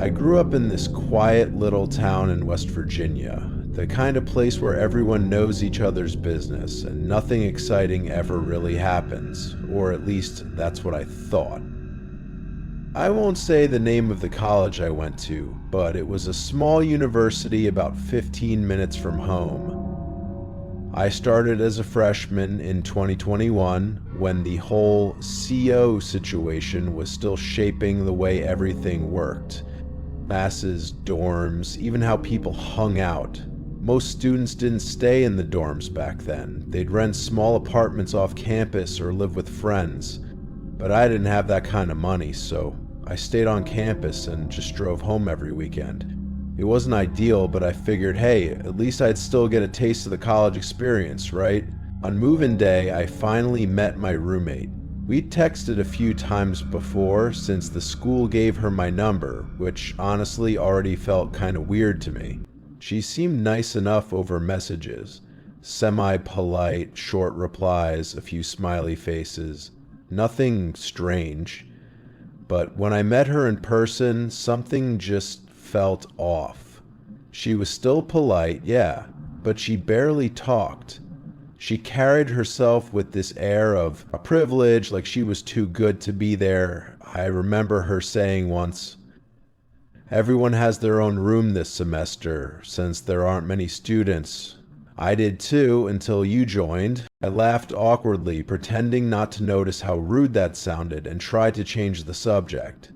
I grew up in this quiet little town in West Virginia, the kind of place where everyone knows each other's business and nothing exciting ever really happens, or at least that's what I thought. I won't say the name of the college I went to, but it was a small university about 15 minutes from home. I started as a freshman in 2021 when the whole CO situation was still shaping the way everything worked. Classes, dorms, even how people hung out. Most students didn't stay in the dorms back then. They'd rent small apartments off campus or live with friends. But I didn't have that kind of money, so I stayed on campus and just drove home every weekend. It wasn't ideal, but I figured, hey, at least I'd still get a taste of the college experience, right? On move-in day, I finally met my roommate. We'd texted a few times before since the school gave her my number, which honestly already felt kind of weird to me. She seemed nice enough over messages. Semi-polite, short replies, a few smiley faces. Nothing strange. But when I met her in person, something just felt off. She was still polite, yeah, but she barely talked. She carried herself with this air of a privilege, like she was too good to be there. I remember her saying once, "Everyone has their own room this semester, since there aren't many students. I did too, until you joined." I laughed awkwardly, pretending not to notice how rude that sounded, and tried to change the subject.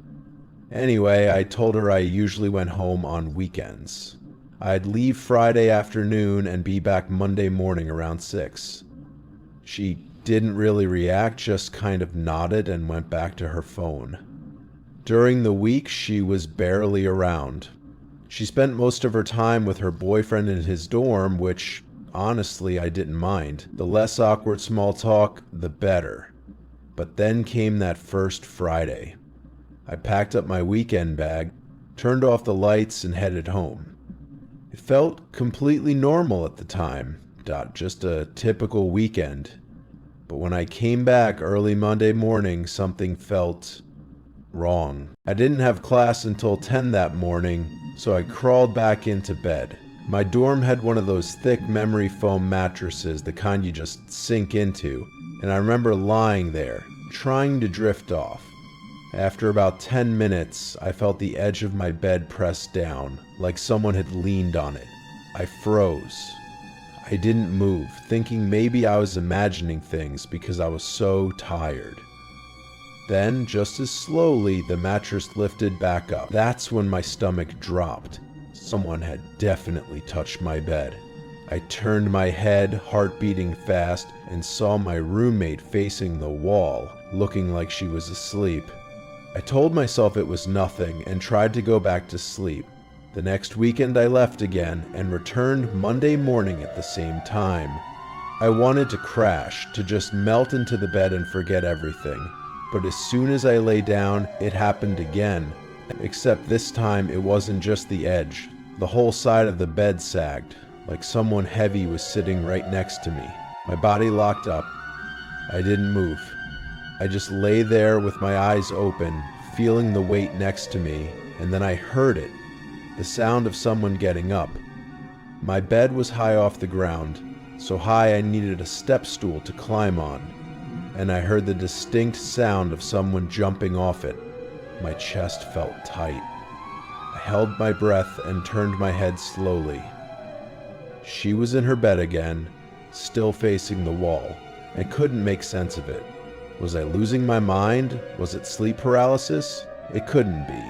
Anyway, I told her I usually went home on weekends. I'd leave Friday afternoon and be back Monday morning around 6. She didn't really react, just kind of nodded and went back to her phone. During the week, she was barely around. She spent most of her time with her boyfriend in his dorm, which, honestly, I didn't mind. The less awkward small talk, the better. But then came that first Friday. I packed up my weekend bag, turned off the lights, and headed home. It felt completely normal at the time, just a typical weekend. But when I came back early Monday morning, something felt wrong. I didn't have class until 10 that morning, so I crawled back into bed. My dorm had one of those thick memory foam mattresses, the kind you just sink into, and I remember lying there, trying to drift off. After about 10 minutes, I felt the edge of my bed pressed down, like someone had leaned on it. I froze. I didn't move, thinking maybe I was imagining things because I was so tired. Then, just as slowly, the mattress lifted back up. That's when my stomach dropped. Someone had definitely touched my bed. I turned my head, heart beating fast, and saw my roommate facing the wall, looking like she was asleep. I told myself it was nothing and tried to go back to sleep. The next weekend I left again and returned Monday morning at the same time. I wanted to crash, to just melt into the bed and forget everything. But as soon as I lay down, it happened again. Except this time it wasn't just the edge. The whole side of the bed sagged, like someone heavy was sitting right next to me. My body locked up. I didn't move. I just lay there with my eyes open, feeling the weight next to me, and then I heard it. The sound of someone getting up. My bed was high off the ground, so high I needed a step stool to climb on. And I heard the distinct sound of someone jumping off it. My chest felt tight. I held my breath and turned my head slowly. She was in her bed again, still facing the wall. I couldn't make sense of it. Was I losing my mind? Was it sleep paralysis? It couldn't be.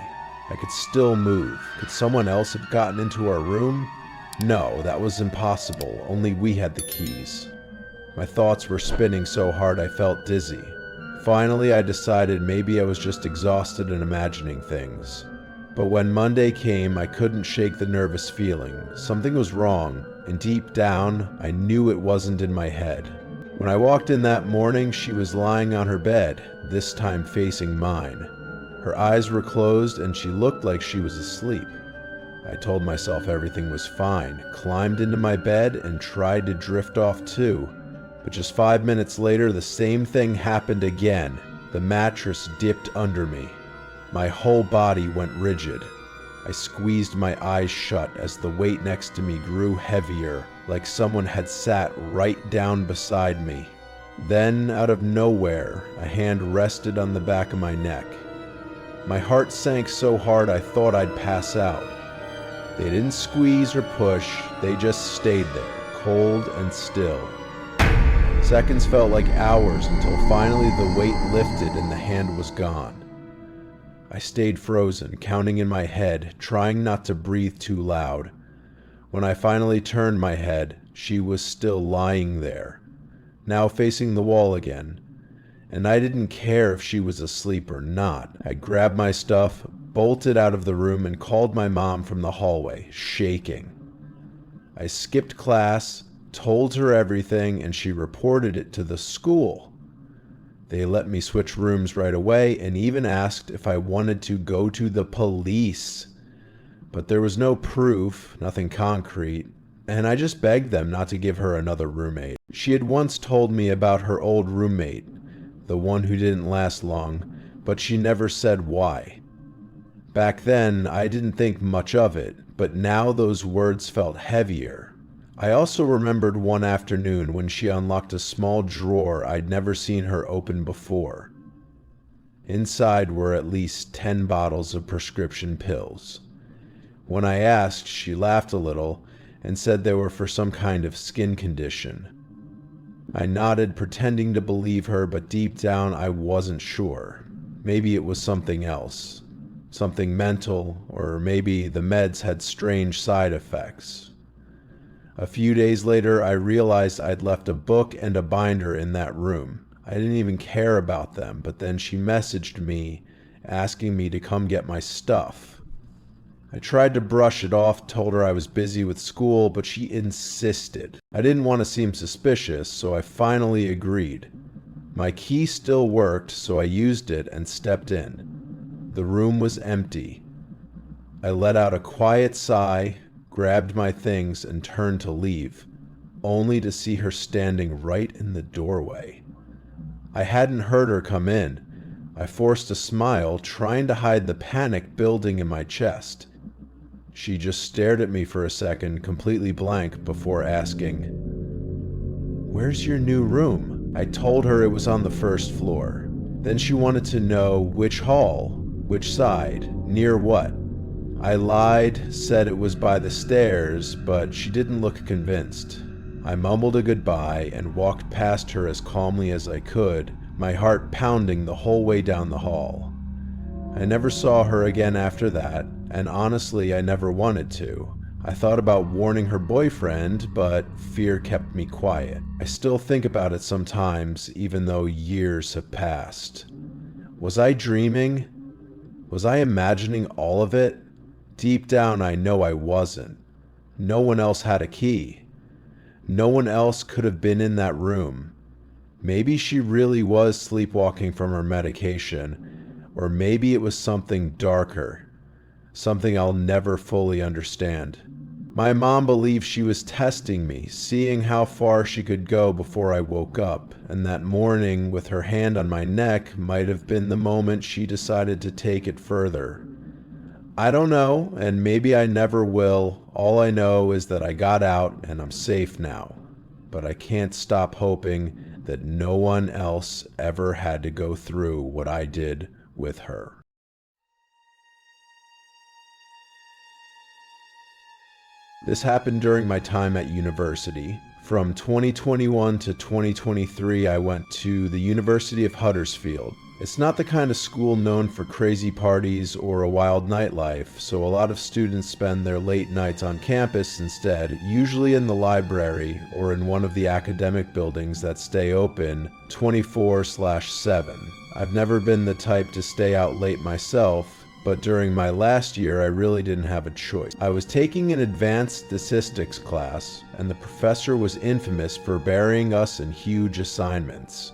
I could still move. Could someone else have gotten into our room? No, that was impossible. Only we had the keys. My thoughts were spinning so hard I felt dizzy. Finally, I decided maybe I was just exhausted and imagining things. But when Monday came, I couldn't shake the nervous feeling. Something was wrong, and deep down, I knew it wasn't in my head. When I walked in that morning, she was lying on her bed, this time facing mine. Her eyes were closed and she looked like she was asleep. I told myself everything was fine, climbed into my bed, and tried to drift off too. But just 5 minutes later, the same thing happened again. The mattress dipped under me. My whole body went rigid. I squeezed my eyes shut as the weight next to me grew heavier, like someone had sat right down beside me. Then, out of nowhere, a hand rested on the back of my neck. My heart sank so hard I thought I'd pass out. They didn't squeeze or push, they just stayed there, cold and still. Seconds felt like hours until finally the weight lifted and the hand was gone. I stayed frozen, counting in my head, trying not to breathe too loud. When I finally turned my head, she was still lying there, now facing the wall again. And I didn't care if she was asleep or not. I grabbed my stuff, bolted out of the room, and called my mom from the hallway, shaking. I skipped class, told her everything, and she reported it to the school. They let me switch rooms right away and even asked if I wanted to go to the police. But there was no proof, nothing concrete, and I just begged them not to give her another roommate. She had once told me about her old roommate, the one who didn't last long, but she never said why. Back then, I didn't think much of it, but now those words felt heavier. I also remembered one afternoon when she unlocked a small drawer I'd never seen her open before. Inside were at least 10 bottles of prescription pills. When I asked, she laughed a little and said they were for some kind of skin condition. I nodded, pretending to believe her, but deep down I wasn't sure. Maybe it was something else. Something mental, or maybe the meds had strange side effects. A few days later, I realized I'd left a book and a binder in that room. I didn't even care about them, but then she messaged me, asking me to come get my stuff. I tried to brush it off, told her I was busy with school, but she insisted. I didn't want to seem suspicious, so I finally agreed. My key still worked, so I used it and stepped in. The room was empty. I let out a quiet sigh, grabbed my things, and turned to leave, only to see her standing right in the doorway. I hadn't heard her come in. I forced a smile, trying to hide the panic building in my chest. She just stared at me for a second, completely blank, before asking, "Where's your new room?" I told her it was on the first floor. Then she wanted to know which hall, which side, near what. I lied, said it was by the stairs, but she didn't look convinced. I mumbled a goodbye and walked past her as calmly as I could, my heart pounding the whole way down the hall. I never saw her again after that, and honestly, I never wanted to. I thought about warning her boyfriend, but fear kept me quiet. I still think about it sometimes, even though years have passed. Was I dreaming? Was I imagining all of it? Deep down, I know I wasn't. No one else had a key. No one else could have been in that room. Maybe she really was sleepwalking from her medication, or maybe it was something darker, something I'll never fully understand. My mom believed she was testing me, seeing how far she could go before I woke up, and that morning with her hand on my neck might have been the moment she decided to take it further. I don't know, and maybe I never will. All I know is that I got out and I'm safe now. But I can't stop hoping that no one else ever had to go through what I did with her. This happened during my time at university. From 2021 to 2023, I went to the University of Huddersfield. It's not the kind of school known for crazy parties or a wild nightlife, so a lot of students spend their late nights on campus instead, usually in the library or in one of the academic buildings that stay open 24/7. I've never been the type to stay out late myself, but during my last year I really didn't have a choice. I was taking an advanced statistics class, and the professor was infamous for burying us in huge assignments.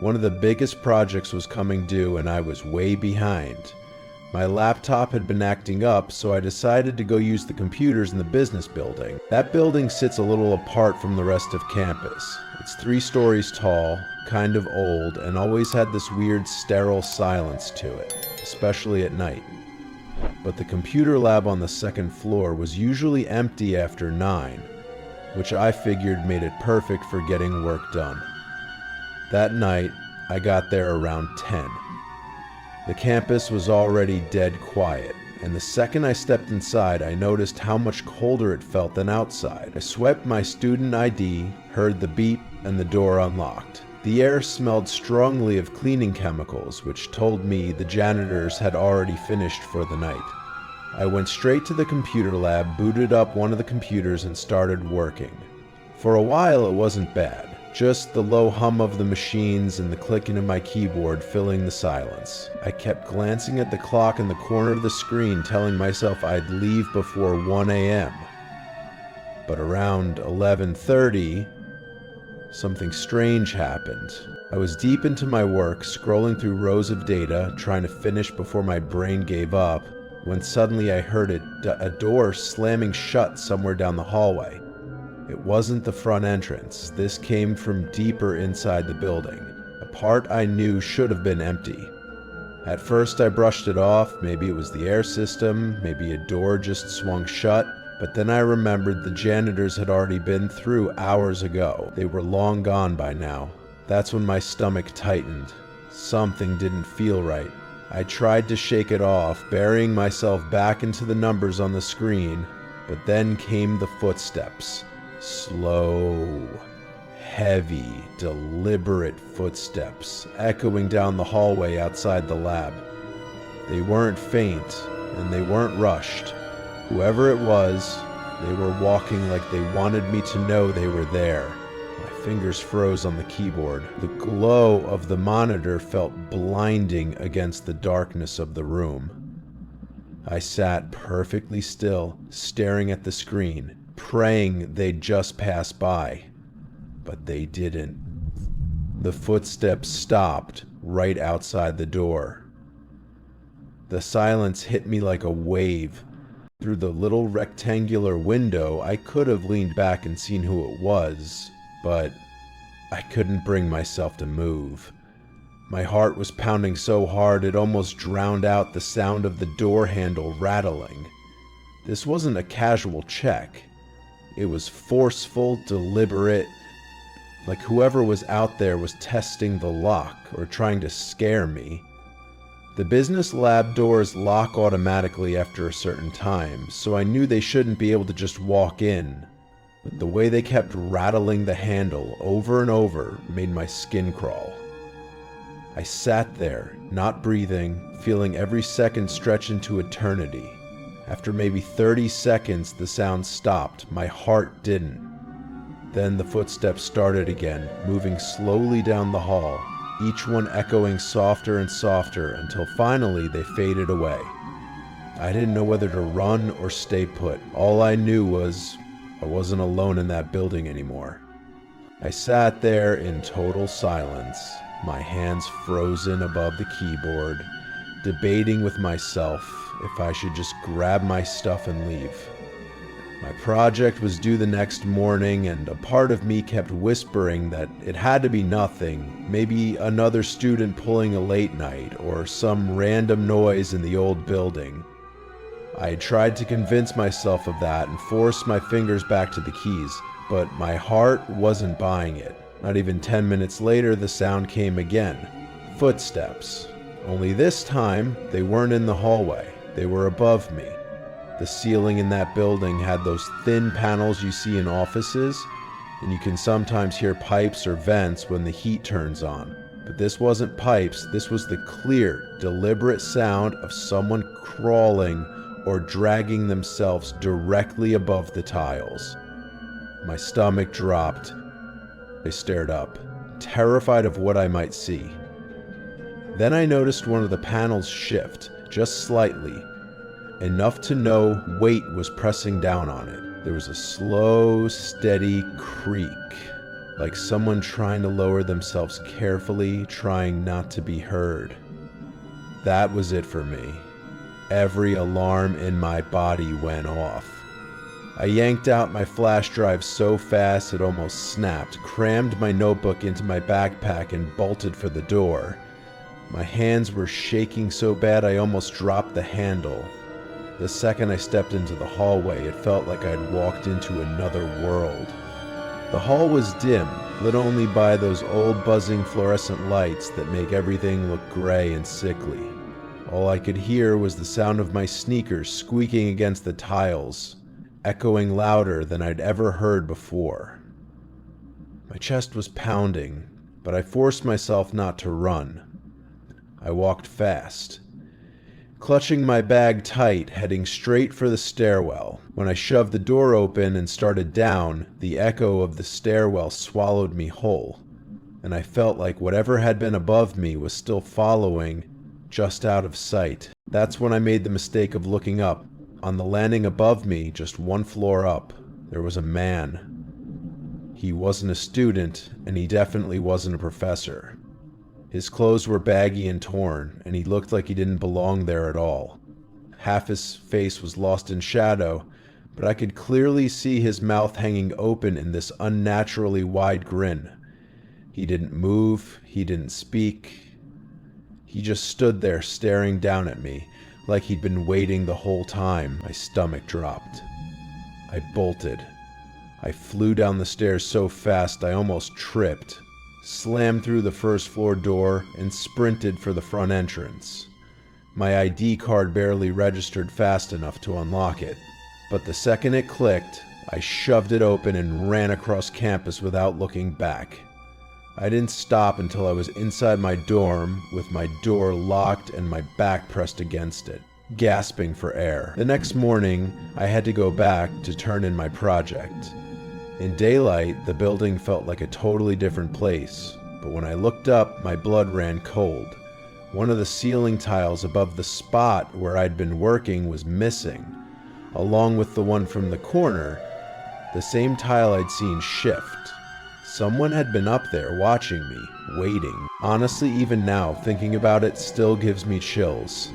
One of the biggest projects was coming due and I was way behind. My laptop had been acting up, so I decided to go use the computers in the business building. That building sits a little apart from the rest of campus. It's 3 stories tall, kind of old, and always had this weird sterile silence to it, especially at night. but the computer lab on the second floor was usually empty after 9, which I figured made it perfect for getting work done. That night, I got there around 10. The campus was already dead quiet, and the second I stepped inside, I noticed how much colder it felt than outside. I swiped my student ID, heard the beep, and the door unlocked. The air smelled strongly of cleaning chemicals, which told me the janitors had already finished for the night. I went straight to the computer lab, booted up one of the computers, and started working. For a while, it wasn't bad. Just the low hum of the machines and the clicking of my keyboard filling the silence. I kept glancing at the clock in the corner of the screen, telling myself I'd leave before 1 a.m. But around 11:30, something strange happened. I was deep into my work, scrolling through rows of data, trying to finish before my brain gave up, when suddenly I heard a door slamming shut somewhere down the hallway. It wasn't the front entrance. This came from deeper inside the building, a part I knew should have been empty. At first I brushed it off, maybe it was the air system, maybe a door just swung shut, but then I remembered the janitors had already been through hours ago. They were long gone by now. That's when my stomach tightened. Something didn't feel right. I tried to shake it off, burying myself back into the numbers on the screen, but then came the footsteps. Slow, heavy, deliberate footsteps echoing down the hallway outside the lab. They weren't faint, and they weren't rushed. Whoever it was, they were walking like they wanted me to know they were there. My fingers froze on the keyboard. The glow of the monitor felt blinding against the darkness of the room. I sat perfectly still, staring at the screen, praying they'd just pass by. But they didn't. The footsteps stopped right outside the door. The silence hit me like a wave. Through the little rectangular window, I could have leaned back and seen who it was, but I couldn't bring myself to move. My heart was pounding so hard it almost drowned out the sound of the door handle rattling. This wasn't a casual check. It was forceful, deliberate, like whoever was out there was testing the lock or trying to scare me. The business lab doors lock automatically after a certain time, so I knew they shouldn't be able to just walk in. But the way they kept rattling the handle over and over made my skin crawl. I sat there, not breathing, feeling every second stretch into eternity. After maybe 30 seconds, the sound stopped. My heart didn't. Then the footsteps started again, moving slowly down the hall, each one echoing softer and softer until finally they faded away. I didn't know whether to run or stay put. All I knew was I wasn't alone in that building anymore. I sat there in total silence, my hands frozen above the keyboard, debating with myself if I should just grab my stuff and leave. My project was due the next morning, and a part of me kept whispering that it had to be nothing, maybe another student pulling a late night, or some random noise in the old building. I had tried to convince myself of that and forced my fingers back to the keys, but my heart wasn't buying it. Not even 10 minutes later, the sound came again. Footsteps. Only this time, they weren't in the hallway. They were above me. The ceiling in that building had those thin panels you see in offices, and you can sometimes hear pipes or vents when the heat turns on. But this wasn't pipes, this was the clear, deliberate sound of someone crawling or dragging themselves directly above the tiles. My stomach dropped. I stared up, terrified of what I might see. Then I noticed one of the panels shift, just slightly, enough to know weight was pressing down on it. There was a slow, steady creak, like someone trying to lower themselves carefully, trying not to be heard. That was it for me. Every alarm in my body went off. I yanked out my flash drive so fast it almost snapped, crammed my notebook into my backpack, and bolted for the door. My hands were shaking so bad I almost dropped the handle. The second I stepped into the hallway, it felt like I'd walked into another world. The hall was dim, lit only by those old buzzing fluorescent lights that make everything look gray and sickly. All I could hear was the sound of my sneakers squeaking against the tiles, echoing louder than I'd ever heard before. My chest was pounding, but I forced myself not to run. I walked fast, clutching my bag tight, heading straight for the stairwell. When I shoved the door open and started down, the echo of the stairwell swallowed me whole, and I felt like whatever had been above me was still following, just out of sight. That's when I made the mistake of looking up. On the landing above me, just one floor up, there was a man. He wasn't a student, and he definitely wasn't a professor. His clothes were baggy and torn, and he looked like he didn't belong there at all. Half his face was lost in shadow, but I could clearly see his mouth hanging open in this unnaturally wide grin. He didn't move, he didn't speak. He just stood there staring down at me, like he'd been waiting the whole time. My stomach dropped. I bolted. I flew down the stairs so fast I almost tripped, slammed through the first floor door, and sprinted for the front entrance. My ID card barely registered fast enough to unlock it, but the second it clicked, I shoved it open and ran across campus without looking back. I didn't stop until I was inside my dorm, with my door locked and my back pressed against it, gasping for air. The next morning, I had to go back to turn in my project. In daylight, the building felt like a totally different place, but when I looked up, my blood ran cold. One of the ceiling tiles above the spot where I'd been working was missing, along with the one from the corner, the same tile I'd seen shift. Someone had been up there watching me, waiting. Honestly, even now, thinking about it still gives me chills.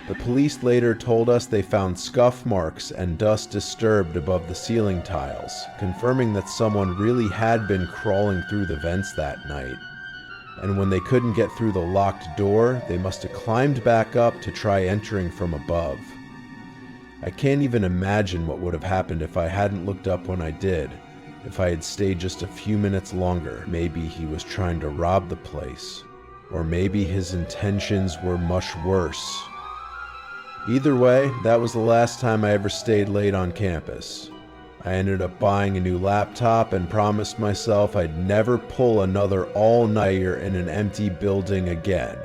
The police later told us they found scuff marks and dust disturbed above the ceiling tiles, confirming that someone really had been crawling through the vents that night. And when they couldn't get through the locked door, they must have climbed back up to try entering from above. I can't even imagine what would have happened if I hadn't looked up when I did. If I had stayed just a few minutes longer, maybe he was trying to rob the place. Or maybe his intentions were much worse. Either way, that was the last time I ever stayed late on campus. I ended up buying a new laptop and promised myself I'd never pull another all-nighter in an empty building again.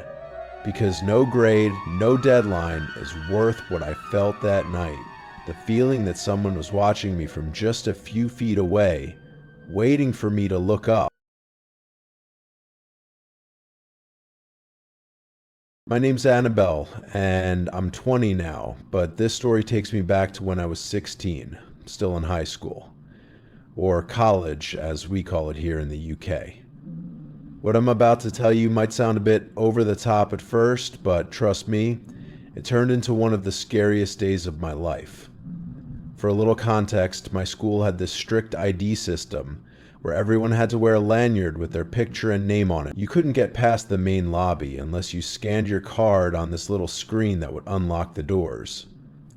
Because no grade, no deadline is worth what I felt that night. The feeling that someone was watching me from just a few feet away, waiting for me to look up. My name's Annabelle, and I'm 20 now, but this story takes me back to when I was 16, still in high school. Or college, as we call it here in the UK. What I'm about to tell you might sound a bit over the top at first, but trust me, it turned into one of the scariest days of my life. For a little context, my school had this strict ID system where everyone had to wear a lanyard with their picture and name on it. You couldn't get past the main lobby unless you scanned your card on this little screen that would unlock the doors.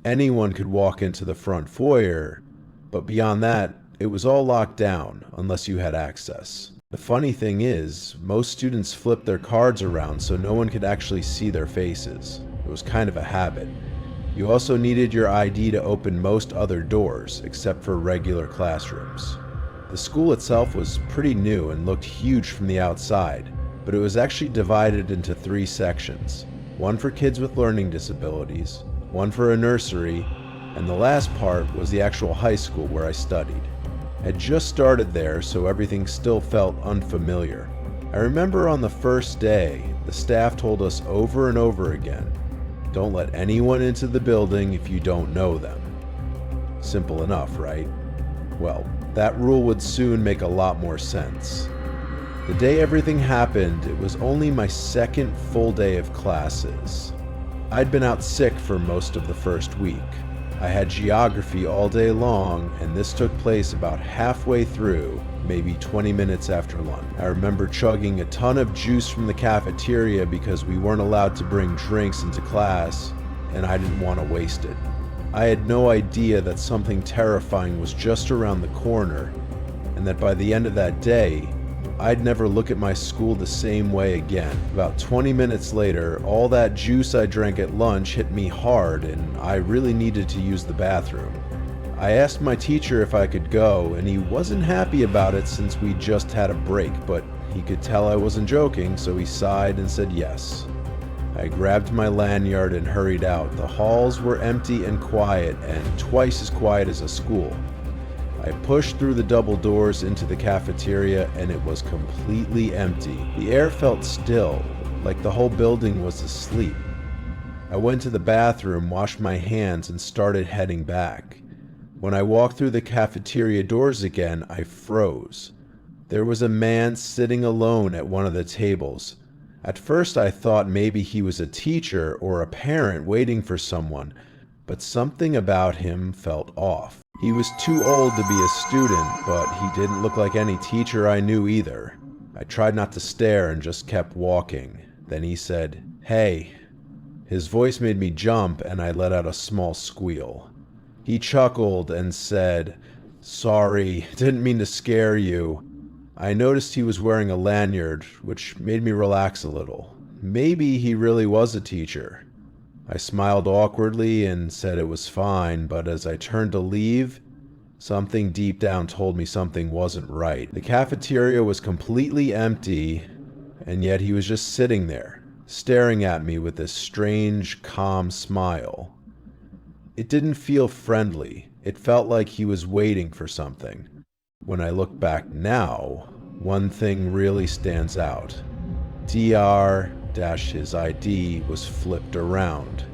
Anyone could walk into the front foyer, but beyond that, it was all locked down unless you had access. The funny thing is, most students flipped their cards around so no one could actually see their faces. It was kind of a habit. You also needed your ID to open most other doors, except for regular classrooms. The school itself was pretty new and looked huge from the outside, but it was actually divided into 3 sections. One for kids with learning disabilities, one for a nursery, and the last part was the actual high school where I studied. I had just started there, so everything still felt unfamiliar. I remember on the first day, the staff told us over and over again, "Don't let anyone into the building if you don't know them." Simple enough, right? Well, that rule would soon make a lot more sense. The day everything happened, it was only my second full day of classes. I'd been out sick for most of the first week. I had geography all day long, and this took place about halfway through, maybe 20 minutes after lunch. I remember chugging a ton of juice from the cafeteria because we weren't allowed to bring drinks into class, and I didn't want to waste it. I had no idea that something terrifying was just around the corner, and that by the end of that day, I'd never look at my school the same way again. About 20 minutes later, all that juice I drank at lunch hit me hard, and I really needed to use the bathroom. I asked my teacher if I could go, and he wasn't happy about it since we just had a break, but he could tell I wasn't joking, so he sighed and said yes. I grabbed my lanyard and hurried out. The halls were empty and quiet, and twice as quiet as a school. I pushed through the double doors into the cafeteria, and it was completely empty. The air felt still, like the whole building was asleep. I went to the bathroom, washed my hands, and started heading back. When I walked through the cafeteria doors again, I froze. There was a man sitting alone at one of the tables. At first I thought maybe he was a teacher or a parent waiting for someone, but something about him felt off. He was too old to be a student, but he didn't look like any teacher I knew either. I tried not to stare and just kept walking. Then he said, "Hey." His voice made me jump, and I let out a small squeal. He chuckled and said, "Sorry, didn't mean to scare you." I noticed he was wearing a lanyard, which made me relax a little. Maybe he really was a teacher. I smiled awkwardly and said it was fine, but as I turned to leave, something deep down told me something wasn't right. The cafeteria was completely empty, and yet he was just sitting there, staring at me with this strange, calm smile. It didn't feel friendly. It felt like he was waiting for something. When I look back now, one thing really stands out. His ID was flipped around.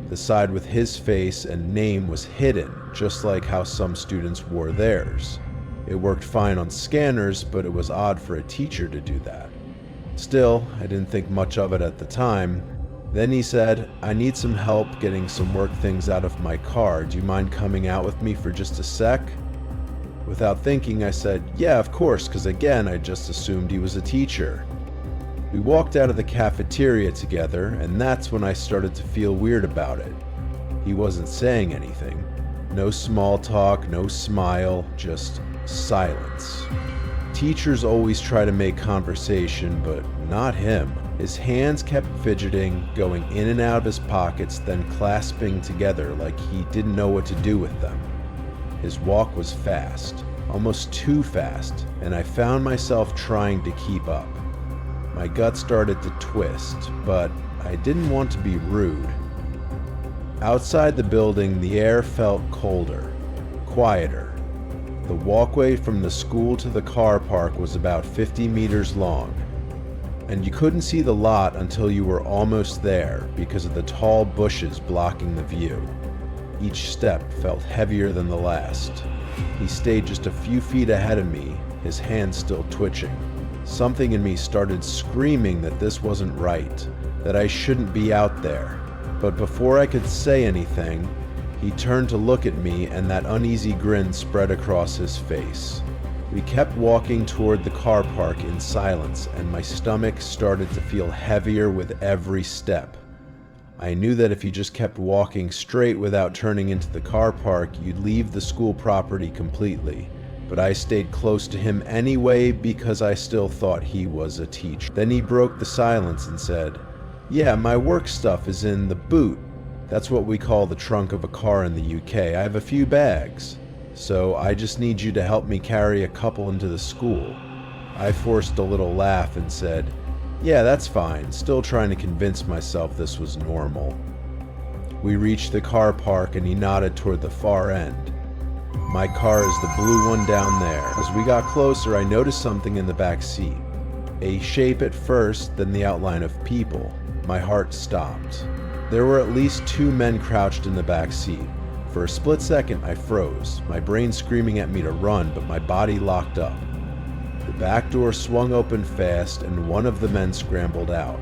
The side with his face and name was hidden, just like how some students wore theirs. It worked fine on scanners, but it was odd for a teacher to do that. Still, I didn't think much of it at the time. Then he said, "I need some help getting some work things out of my car. Do you mind coming out with me for just a sec?" Without thinking, I said, "Yeah, of course," because again, I just assumed he was a teacher. We walked out of the cafeteria together, and that's when I started to feel weird about it. He wasn't saying anything. No small talk, no smile, just silence. Teachers always try to make conversation, but not him. His hands kept fidgeting, going in and out of his pockets, then clasping together like he didn't know what to do with them. His walk was fast, almost too fast, and I found myself trying to keep up. My gut started to twist, but I didn't want to be rude. Outside the building, the air felt colder, quieter. The walkway from the school to the car park was about 50 meters long, and you couldn't see the lot until you were almost there because of the tall bushes blocking the view. Each step felt heavier than the last. He stayed just a few feet ahead of me, his hands still twitching. Something in me started screaming that this wasn't right, that I shouldn't be out there. But before I could say anything, he turned to look at me, and that uneasy grin spread across his face. We kept walking toward the car park in silence, and my stomach started to feel heavier with every step. I knew that if you just kept walking straight without turning into the car park, you'd leave the school property completely. But I stayed close to him anyway because I still thought he was a teacher. Then he broke the silence and said, "Yeah, my work stuff is in the boot. That's what we call the trunk of a car in the UK. I have a few bags. So I just need you to help me carry a couple into the school." I forced a little laugh and said, "Yeah, that's fine," still trying to convince myself this was normal. We reached the car park and he nodded toward the far end. "My car is the blue one down there." As we got closer, I noticed something in the back seat. A shape at first, then the outline of people. My heart stopped. There were at least 2 men crouched in the back seat. For a split second, I froze, my brain screaming at me to run, but my body locked up. The back door swung open fast, and one of the men scrambled out.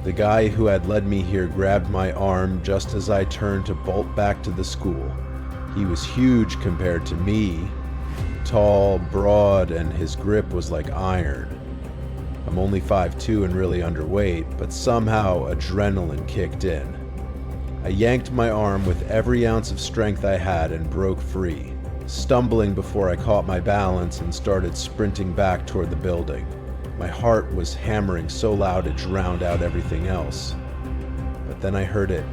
The guy who had led me here grabbed my arm just as I turned to bolt back to the school. He was huge compared to me, tall, broad, and his grip was like iron. I'm only 5'2" and really underweight, but somehow adrenaline kicked in. I yanked my arm with every ounce of strength I had and broke free, stumbling before I caught my balance and started sprinting back toward the building. My heart was hammering so loud it drowned out everything else. But then I heard it.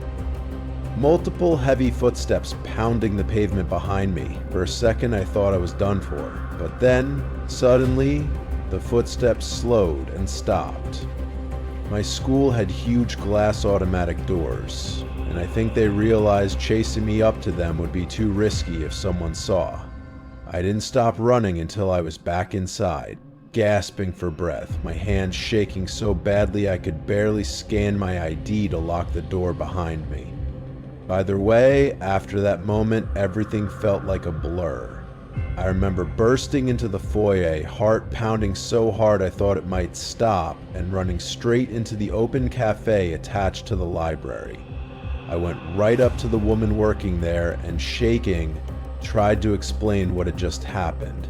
Multiple heavy footsteps pounding the pavement behind me. For a second I thought I was done for, but then, suddenly, the footsteps slowed and stopped. My school had huge glass automatic doors, and I think they realized chasing me up to them would be too risky if someone saw. I didn't stop running until I was back inside, gasping for breath, my hands shaking so badly I could barely scan my ID to lock the door behind me. Either way, after that moment, everything felt like a blur. I remember bursting into the foyer, heart pounding so hard I thought it might stop, and running straight into the open cafe attached to the library. I went right up to the woman working there and, shaking, tried to explain what had just happened.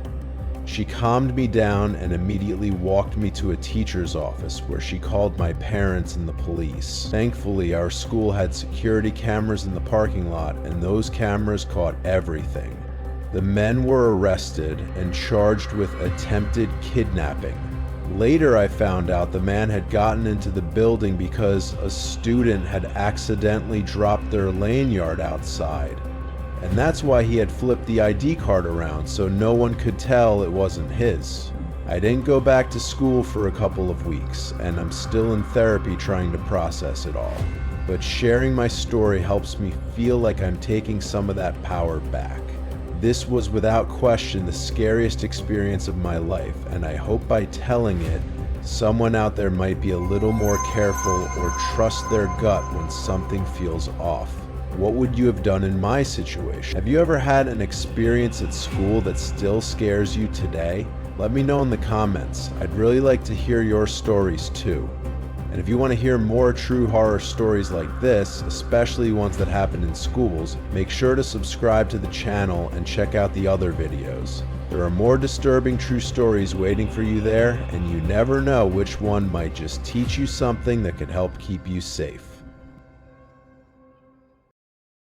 She calmed me down and immediately walked me to a teacher's office where she called my parents and the police. Thankfully, our school had security cameras in the parking lot, and those cameras caught everything. The men were arrested and charged with attempted kidnapping. Later, I found out the man had gotten into the building because a student had accidentally dropped their lanyard outside. And that's why he had flipped the ID card around so no one could tell it wasn't his. I didn't go back to school for a couple of weeks, and I'm still in therapy trying to process it all. But sharing my story helps me feel like I'm taking some of that power back. This was without question the scariest experience of my life, and I hope by telling it, someone out there might be a little more careful or trust their gut when something feels off. What would you have done in my situation? Have you ever had an experience at school that still scares you today? Let me know in the comments. I'd really like to hear your stories too. And if you want to hear more true horror stories like this, especially ones that happen in schools, make sure to subscribe to the channel and check out the other videos. There are more disturbing true stories waiting for you there, and you never know which one might just teach you something that could help keep you safe.